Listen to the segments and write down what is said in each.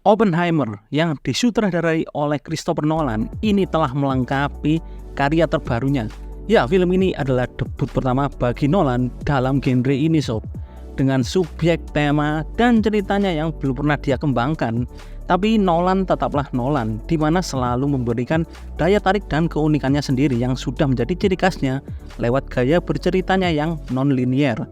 Oppenheimer yang disutradarai oleh Christopher Nolan ini telah melengkapi karya terbarunya. Ya, film ini adalah debut pertama bagi Nolan dalam genre ini sob. Dengan subjek, tema, dan ceritanya yang belum pernah dia kembangkan, tapi Nolan tetaplah Nolan, di mana selalu memberikan daya tarik dan keunikannya sendiri yang sudah menjadi ciri khasnya lewat gaya berceritanya yang non-linear.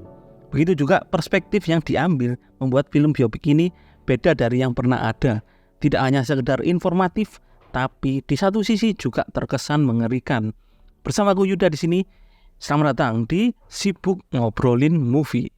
Begitu juga perspektif yang diambil membuat film biopik ini beda dari yang pernah ada. Tidak hanya sekedar informatif, tapi di satu sisi juga terkesan mengerikan. Bersama aku Yuda di sini, selamat datang di Sibuk Ngobrolin Movie.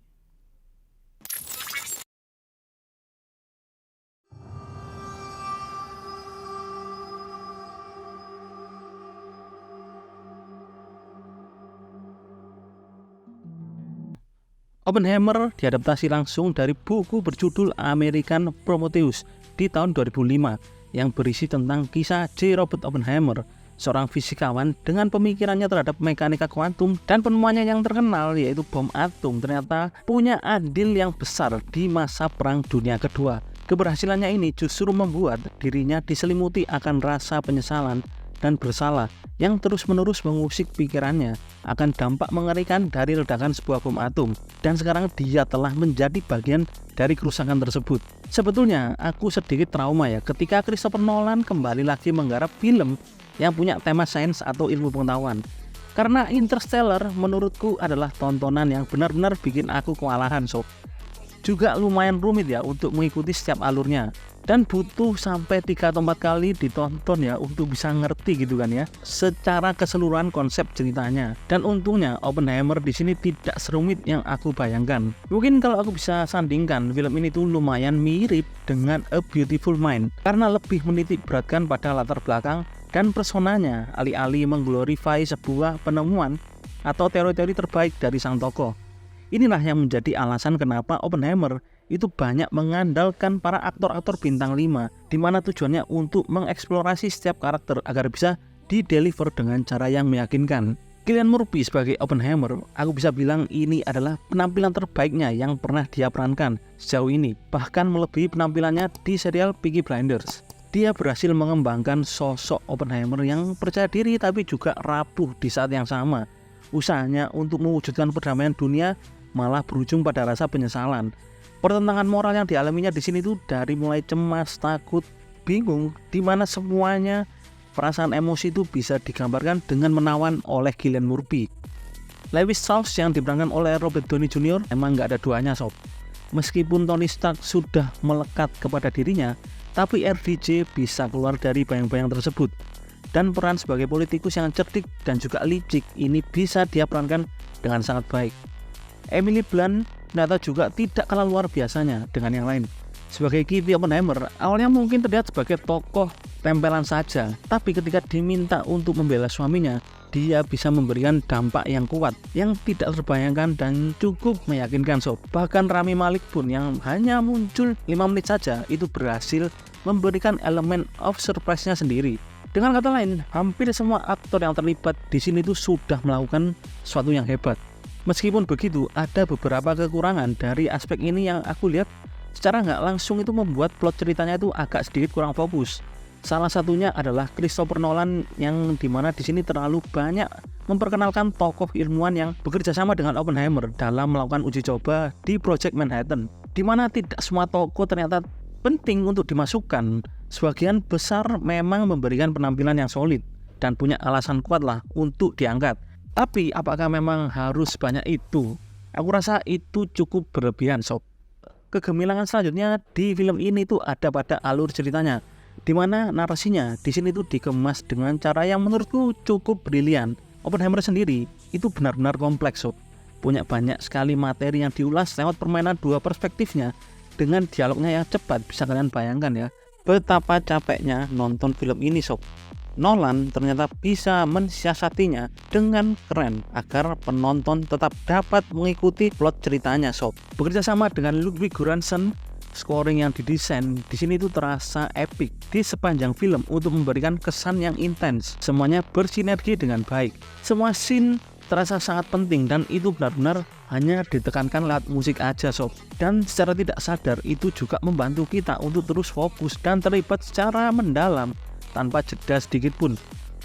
Oppenheimer diadaptasi langsung dari buku berjudul American Prometheus di tahun 2005 yang berisi tentang kisah J. Robert Oppenheimer, seorang fisikawan dengan pemikirannya terhadap mekanika kuantum dan penemuannya yang terkenal yaitu bom atom ternyata punya andil yang besar di masa Perang Dunia Kedua. Keberhasilannya ini justru membuat dirinya diselimuti akan rasa penyesalan dan bersalah yang terus-menerus mengusik pikirannya akan dampak mengerikan dari ledakan sebuah bom atom, dan sekarang dia telah menjadi bagian dari kerusakan tersebut. Sebetulnya aku sedikit trauma ya ketika Christopher Nolan kembali lagi menggarap film yang punya tema sains atau ilmu pengetahuan, karena Interstellar menurutku adalah tontonan yang benar-benar bikin aku kewalahan sob. Juga lumayan rumit ya untuk mengikuti setiap alurnya, dan butuh sampai 3 atau 4 kali ditonton ya untuk bisa ngerti gitu kan ya secara keseluruhan konsep ceritanya. Dan untungnya Oppenheimer di sini tidak serumit yang aku bayangkan. Mungkin kalau aku bisa sandingkan, film ini tuh lumayan mirip dengan A Beautiful Mind karena lebih menitik beratkan pada latar belakang dan personanya, alih-alih mengglorify sebuah penemuan atau teori-teori terbaik dari sang tokoh. Inilah yang menjadi alasan kenapa Oppenheimer itu banyak mengandalkan para aktor-aktor bintang 5, di mana tujuannya untuk mengeksplorasi setiap karakter agar bisa dideliver dengan cara yang meyakinkan. Cillian Murphy sebagai Oppenheimer, aku bisa bilang ini adalah penampilan terbaiknya yang pernah dia perankan sejauh ini, bahkan melebihi penampilannya di serial Peaky Blinders. Dia berhasil mengembangkan sosok Oppenheimer yang percaya diri tapi juga rapuh di saat yang sama. Usahanya untuk mewujudkan perdamaian dunia malah berujung pada rasa penyesalan. Pertentangan moral yang dialaminya di sini tuh dari mulai cemas, takut, bingung, di mana semuanya perasaan emosi itu bisa digambarkan dengan menawan oleh Cillian Murphy. Lewis Strauss yang diperankan oleh Robert Downey Jr. emang nggak ada duanya sob. Meskipun Tony Stark sudah melekat kepada dirinya, tapi RDJ bisa keluar dari bayang-bayang tersebut. Dan peran sebagai politikus yang cerdik dan juga licik ini bisa dia perankan dengan sangat baik. Emily Blunt ternyata juga tidak kalah luar biasanya dengan yang lain. Sebagai Kitty Oppenheimer, awalnya mungkin terlihat sebagai tokoh tempelan saja, tapi ketika diminta untuk membela suaminya, dia bisa memberikan dampak yang kuat, yang tidak terbayangkan dan cukup meyakinkan sob. Bahkan Rami Malek pun yang hanya muncul 5 menit saja itu berhasil memberikan elemen of surprise-nya sendiri. Dengan kata lain, hampir semua aktor yang terlibat di sini tuh sudah melakukan sesuatu yang hebat. Meskipun begitu, ada beberapa kekurangan dari aspek ini yang aku lihat secara nggak langsung itu membuat plot ceritanya itu agak sedikit kurang fokus. Salah satunya adalah Christopher Nolan yang dimana di sini terlalu banyak memperkenalkan tokoh ilmuwan yang bekerja sama dengan Oppenheimer dalam melakukan uji coba di Project Manhattan, dimana tidak semua tokoh ternyata penting untuk dimasukkan. Sebagian besar memang memberikan penampilan yang solid dan punya alasan kuat lah untuk diangkat. Tapi apakah memang harus banyak itu? Aku rasa itu cukup berlebihan sob. Kegemilangan selanjutnya di film ini tuh ada pada alur ceritanya, di mana narasinya di sini tuh dikemas dengan cara yang menurutku cukup brilian. Oppenheimer sendiri itu benar-benar kompleks sob. Punya banyak sekali materi yang diulas lewat permainan dua perspektifnya dengan dialognya yang cepat. Bisa kalian bayangkan ya betapa capeknya nonton film ini sob. Nolan ternyata bisa mensiasatinya dengan keren agar penonton tetap dapat mengikuti plot ceritanya sob. Bekerja sama dengan Ludwig Göransson, scoring yang didesain di sini tuh terasa epic di sepanjang film untuk memberikan kesan yang intens. Semuanya bersinergi dengan baik. Semua scene terasa sangat penting dan itu benar-benar hanya ditekankan lewat musik aja sob. Dan secara tidak sadar itu juga membantu kita untuk terus fokus dan terlibat secara mendalam tanpa jeda sedikit pun.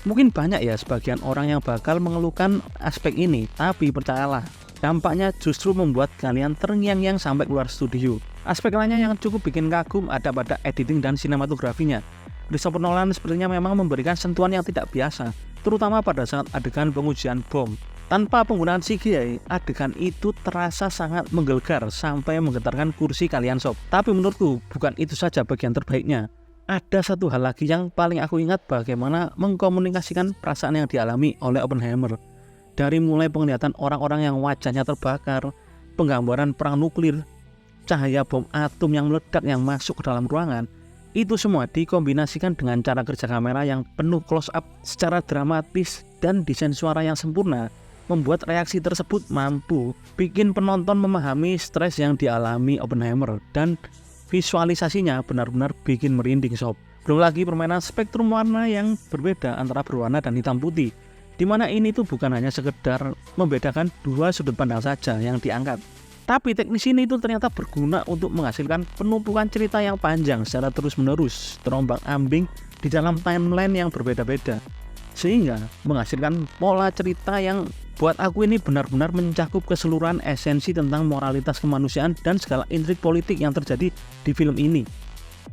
Mungkin banyak ya sebagian orang yang bakal mengeluhkan aspek ini, tapi percayalah, dampaknya justru membuat kalian terngiang-ngiang sampai keluar studio. Aspek lainnya yang cukup bikin kagum ada pada editing dan sinematografinya. Christopher Nolan sepertinya memang memberikan sentuhan yang tidak biasa, terutama pada saat adegan pengujian bom. Tanpa penggunaan CGI, adegan itu terasa sangat menggelegar sampai menggetarkan kursi kalian sob. Tapi menurutku bukan itu saja bagian terbaiknya. Ada satu hal lagi yang paling aku ingat, bagaimana mengkomunikasikan perasaan yang dialami oleh Oppenheimer. Dari mulai penglihatan orang-orang yang wajahnya terbakar, penggambaran perang nuklir, cahaya bom atom yang meledak yang masuk ke dalam ruangan, itu semua dikombinasikan dengan cara kerja kamera yang penuh close up secara dramatis dan desain suara yang sempurna, membuat reaksi tersebut mampu bikin penonton memahami stres yang dialami Oppenheimer, dan visualisasinya benar-benar bikin merinding sob. Belum lagi permainan spektrum warna yang berbeda antara berwarna dan hitam putih, dimana ini tuh bukan hanya sekedar membedakan dua sudut pandang saja yang diangkat, tapi teknis ini itu ternyata berguna untuk menghasilkan penumpukan cerita yang panjang secara terus-menerus, terombang-ambing di dalam timeline yang berbeda-beda, sehingga menghasilkan pola cerita yang buat aku ini benar-benar mencakup keseluruhan esensi tentang moralitas kemanusiaan dan segala intrik politik yang terjadi di film ini.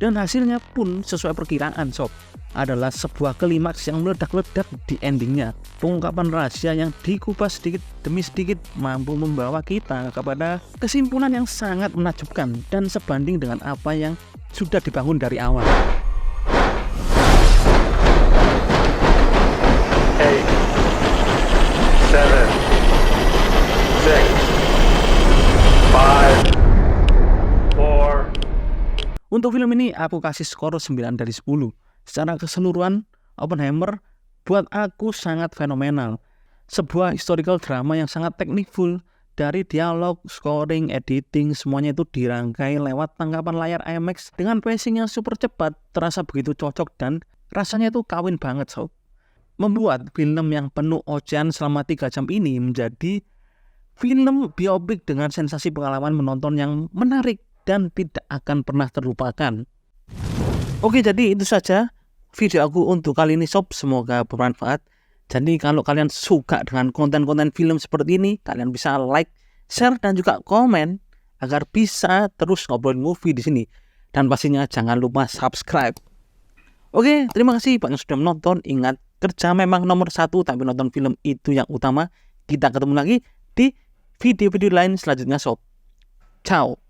Dan hasilnya pun sesuai perkiraan sob, adalah sebuah klimaks yang meledak-ledak di endingnya. Pengungkapan rahasia yang dikupas sedikit demi sedikit mampu membawa kita kepada kesimpulan yang sangat menakjubkan dan sebanding dengan apa yang sudah dibangun dari awal. 7, 6, 5, 4. Untuk film ini aku kasih skor 9 dari 10. Secara keseluruhan, Oppenheimer buat aku sangat fenomenal. Sebuah historical drama yang sangat technicful, dari dialog, scoring, editing, semuanya itu dirangkai lewat tangkapan layar IMAX dengan pacing yang super cepat, terasa begitu cocok dan rasanya itu kawin banget sob. Membuat film yang penuh ocehan selama 3 jam ini menjadi film biopik dengan sensasi pengalaman menonton yang menarik dan tidak akan pernah terlupakan. Oke, jadi itu saja video aku untuk kali ini sob, semoga bermanfaat. Jadi kalau kalian suka dengan konten-konten film seperti ini, kalian bisa like, share dan juga komen agar bisa terus ngobrolin movie di sini. Dan pastinya jangan lupa subscribe. Oke, terima kasih banyak sudah menonton. Ingat, kerja memang nomor 1, tapi nonton film itu yang utama. Kita ketemu lagi di video-video lain selanjutnya sob. Ciao.